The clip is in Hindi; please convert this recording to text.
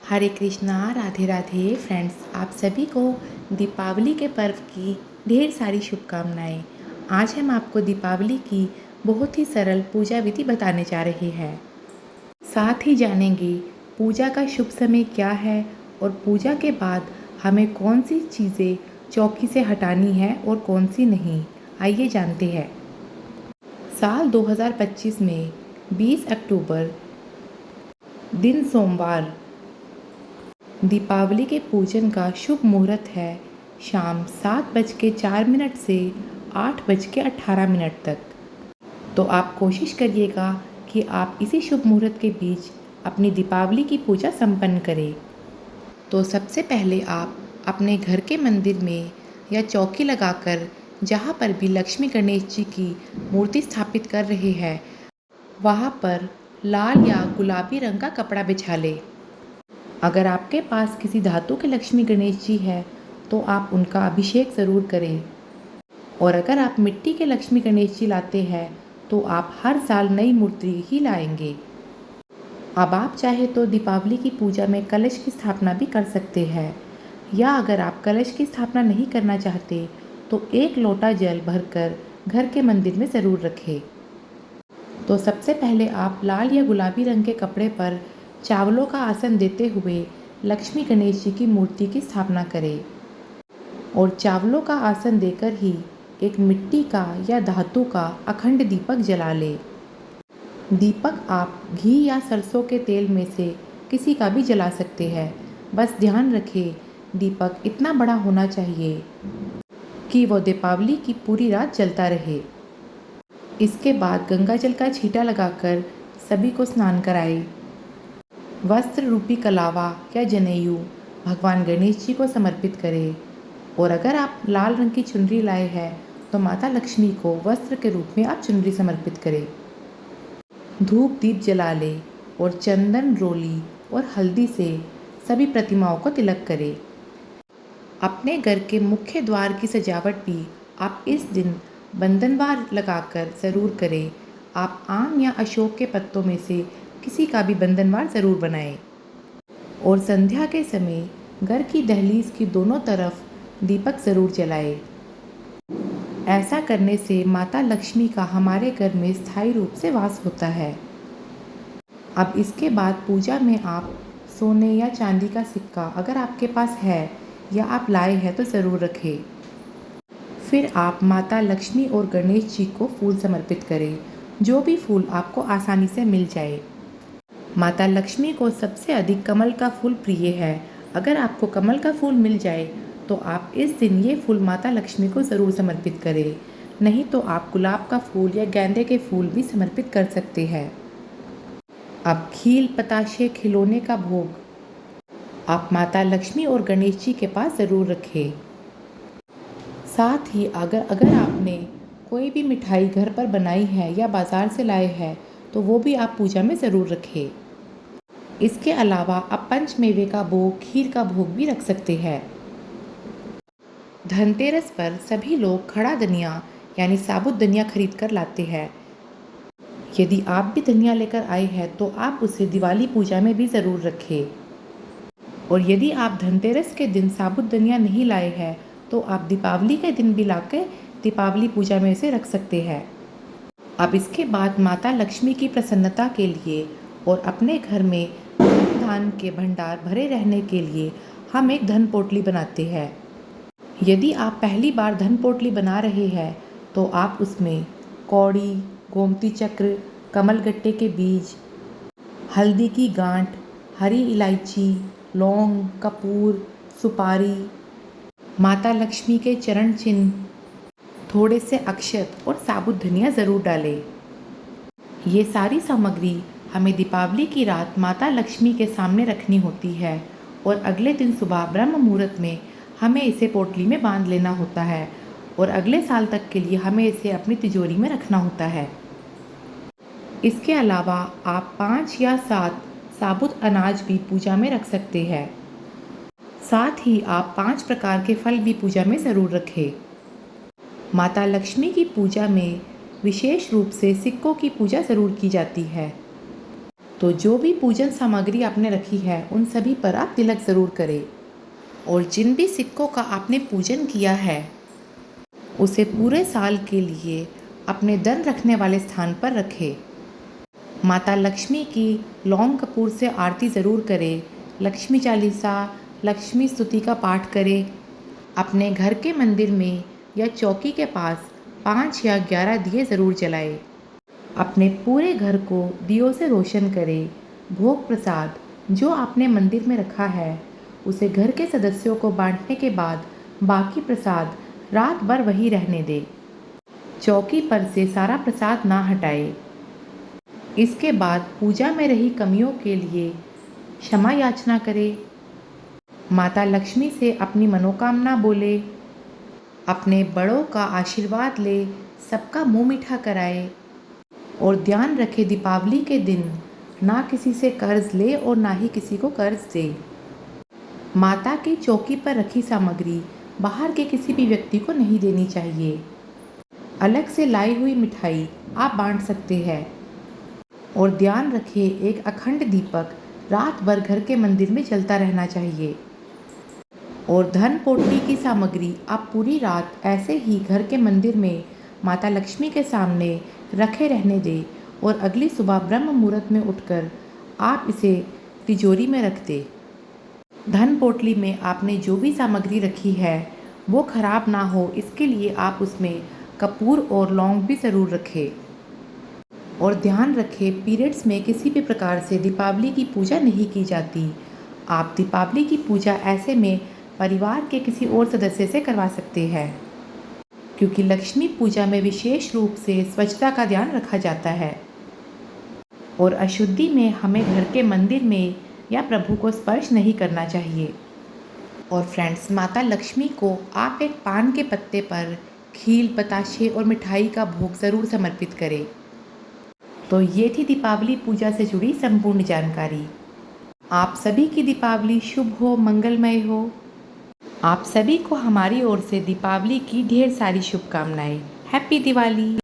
हरे कृष्णा, राधे राधे फ्रेंड्स। आप सभी को दीपावली के पर्व की ढेर सारी शुभकामनाएं। आज हम आपको दीपावली की बहुत ही सरल पूजा विधि बताने जा रहे हैं। साथ ही जानेंगे पूजा का शुभ समय क्या है और पूजा के बाद हमें कौन सी चीज़ें चौकी से हटानी है और कौन सी नहीं। आइए जानते हैं। साल 2025 में 20 अक्टूबर दिन सोमवार दीपावली के पूजन का शुभ मुहूर्त है शाम 7:04 से 8:18 तक। तो आप कोशिश करिएगा कि आप इसी शुभ मुहूर्त के बीच अपनी दीपावली की पूजा संपन्न करें। तो सबसे पहले आप अपने घर के मंदिर में या चौकी लगाकर जहाँ पर भी लक्ष्मी गणेश जी की मूर्ति स्थापित कर रहे हैं वहाँ पर लाल या गुलाबी रंग का कपड़ा बिछा लें। अगर आपके पास किसी धातु के लक्ष्मी गणेश जी है तो आप उनका अभिषेक ज़रूर करें। और अगर आप मिट्टी के लक्ष्मी गणेश जी लाते हैं तो आप हर साल नई मूर्ति ही लाएंगे। अब आप चाहे तो दीपावली की पूजा में कलश की स्थापना भी कर सकते हैं, या अगर आप कलश की स्थापना नहीं करना चाहते तो 1 लोटा जल भरकर घर के मंदिर में ज़रूर रखें। तो सबसे पहले आप लाल या गुलाबी रंग के कपड़े पर चावलों का आसन देते हुए लक्ष्मी गणेश जी की मूर्ति की स्थापना करें और चावलों का आसन देकर ही एक मिट्टी का या धातु का अखंड दीपक जला लें। दीपक आप घी या सरसों के तेल में से किसी का भी जला सकते हैं। बस ध्यान रखें, दीपक इतना बड़ा होना चाहिए कि वो दीपावली की पूरी रात जलता रहे। इसके बाद गंगा जल का छींटा लगाकर सभी को स्नान कराएं। वस्त्र रूपी कलावा या जनेऊ भगवान गणेश जी को समर्पित करें। और अगर आप लाल रंग की चुनरी लाए हैं तो माता लक्ष्मी को वस्त्र के रूप में आप चुनरी समर्पित करें। धूप दीप जला लें और चंदन, रोली और हल्दी से सभी प्रतिमाओं को तिलक करें। अपने घर के मुख्य द्वार की सजावट भी आप इस दिन बंधनवार लगाकर ज़रूर करें। आप आम या अशोक के पत्तों में से किसी का भी बंधनवार ज़रूर बनाएं। और संध्या के समय घर की दहलीज की दोनों तरफ दीपक ज़रूर जलाएं। ऐसा करने से माता लक्ष्मी का हमारे घर में स्थायी रूप से वास होता है। अब इसके बाद पूजा में आप सोने या चांदी का सिक्का अगर आपके पास है या आप लाए हैं तो ज़रूर रखें। फिर आप माता लक्ष्मी और गणेश जी को फूल समर्पित करें, जो भी फूल आपको आसानी से मिल जाए। माता लक्ष्मी को सबसे अधिक कमल का फूल प्रिय है। अगर आपको कमल का फूल मिल जाए तो आप इस दिन ये फूल माता लक्ष्मी को ज़रूर समर्पित करें। नहीं तो आप गुलाब का फूल या गेंदे के फूल भी समर्पित कर सकते हैं। अब खील, बताशे, खिलौने का भोग आप माता लक्ष्मी और गणेश जी के पास ज़रूर रखें। साथ ही अगर आपने कोई भी मिठाई घर पर बनाई है या बाज़ार से लाए हैं तो वो भी आप पूजा में ज़रूर रखें। इसके अलावा आप पंचमेवे का भोग, खीर का भोग भी रख सकते हैं। धनतेरस पर सभी लोग खड़ा धनिया यानी साबुत धनिया खरीद कर लाते हैं। यदि आप भी धनिया लेकर आए हैं तो आप उसे दिवाली पूजा में भी ज़रूर रखें। और यदि आप धनतेरस के दिन साबुत धनिया नहीं लाए हैं तो आप दीपावली के दिन भी लाकर दीपावली पूजा में इसे रख सकते हैं। अब इसके बाद माता लक्ष्मी की प्रसन्नता के लिए और अपने घर में धन के भंडार भरे रहने के लिए हम एक धन पोटली बनाते हैं। यदि आप पहली बार धन पोटली बना रहे हैं तो आप उसमें कौड़ी, गोमती चक्र, कमलगट्टे के बीज, हल्दी की गांठ, हरी इलायची, लौंग, कपूर, सुपारी, माता लक्ष्मी के चरण चिन्ह, थोड़े से अक्षत और साबुत धनिया ज़रूर डालें। ये सारी सामग्री हमें दीपावली की रात माता लक्ष्मी के सामने रखनी होती है और अगले दिन सुबह ब्रह्म मुहूर्त में हमें इसे पोटली में बांध लेना होता है और अगले साल तक के लिए हमें इसे अपनी तिजोरी में रखना होता है। इसके अलावा आप 5 या 7 साबुत अनाज भी पूजा में रख सकते हैं। साथ ही आप 5 प्रकार के फल भी पूजा में ज़रूर रखें। माता लक्ष्मी की पूजा में विशेष रूप से सिक्कों की पूजा ज़रूर की जाती है। तो जो भी पूजन सामग्री आपने रखी है उन सभी पर आप तिलक ज़रूर करें और जिन भी सिक्कों का आपने पूजन किया है उसे पूरे साल के लिए अपने धन रखने वाले स्थान पर रखें। माता लक्ष्मी की लौंग कपूर से आरती ज़रूर करें, लक्ष्मी चालीसा, लक्ष्मी स्तुति का पाठ करें। अपने घर के मंदिर में या चौकी के पास 5 या 11 दिए ज़रूर जलाएं। अपने पूरे घर को दियों से रोशन करें। भोग प्रसाद जो आपने मंदिर में रखा है उसे घर के सदस्यों को बांटने के बाद बाकी प्रसाद रात भर वही रहने दें। चौकी पर से सारा प्रसाद ना हटाएं। इसके बाद पूजा में रही कमियों के लिए क्षमा याचना करें। माता लक्ष्मी से अपनी मनोकामना बोले, अपने बड़ों का आशीर्वाद ले, सबका मुंह मीठा कराए और ध्यान रखें दीपावली के दिन ना किसी से कर्ज ले और ना ही किसी को कर्ज दे। माता की चौकी पर रखी सामग्री बाहर के किसी भी व्यक्ति को नहीं देनी चाहिए। अलग से लाई हुई मिठाई आप बांट सकते हैं और ध्यान रखें एक अखंड दीपक रात भर घर के मंदिर में जलता रहना चाहिए। और धन पोटली की सामग्री आप पूरी रात ऐसे ही घर के मंदिर में माता लक्ष्मी के सामने रखे रहने दें और अगली सुबह ब्रह्म मुहूर्त में उठकर आप इसे तिजोरी में रख दें। धन पोटली में आपने जो भी सामग्री रखी है वो खराब ना हो इसके लिए आप उसमें कपूर और लौंग भी ज़रूर रखें। और ध्यान रखें पीरियड्स में किसी भी प्रकार से दीपावली की पूजा नहीं की जाती। आप दीपावली की पूजा ऐसे में परिवार के किसी और सदस्य से करवा सकते हैं क्योंकि लक्ष्मी पूजा में विशेष रूप से स्वच्छता का ध्यान रखा जाता है और अशुद्धि में हमें घर के मंदिर में या प्रभु को स्पर्श नहीं करना चाहिए। और फ्रेंड्स, माता लक्ष्मी को आप एक पान के पत्ते पर खील, बताशे और मिठाई का भोग ज़रूर समर्पित करें। तो ये थी दीपावली पूजा से जुड़ी संपूर्ण जानकारी। आप सभी की दीपावली शुभ हो, मंगलमय हो। आप सभी को हमारी ओर से दीपावली की ढेर सारी शुभकामनाएं। हैप्पी दिवाली।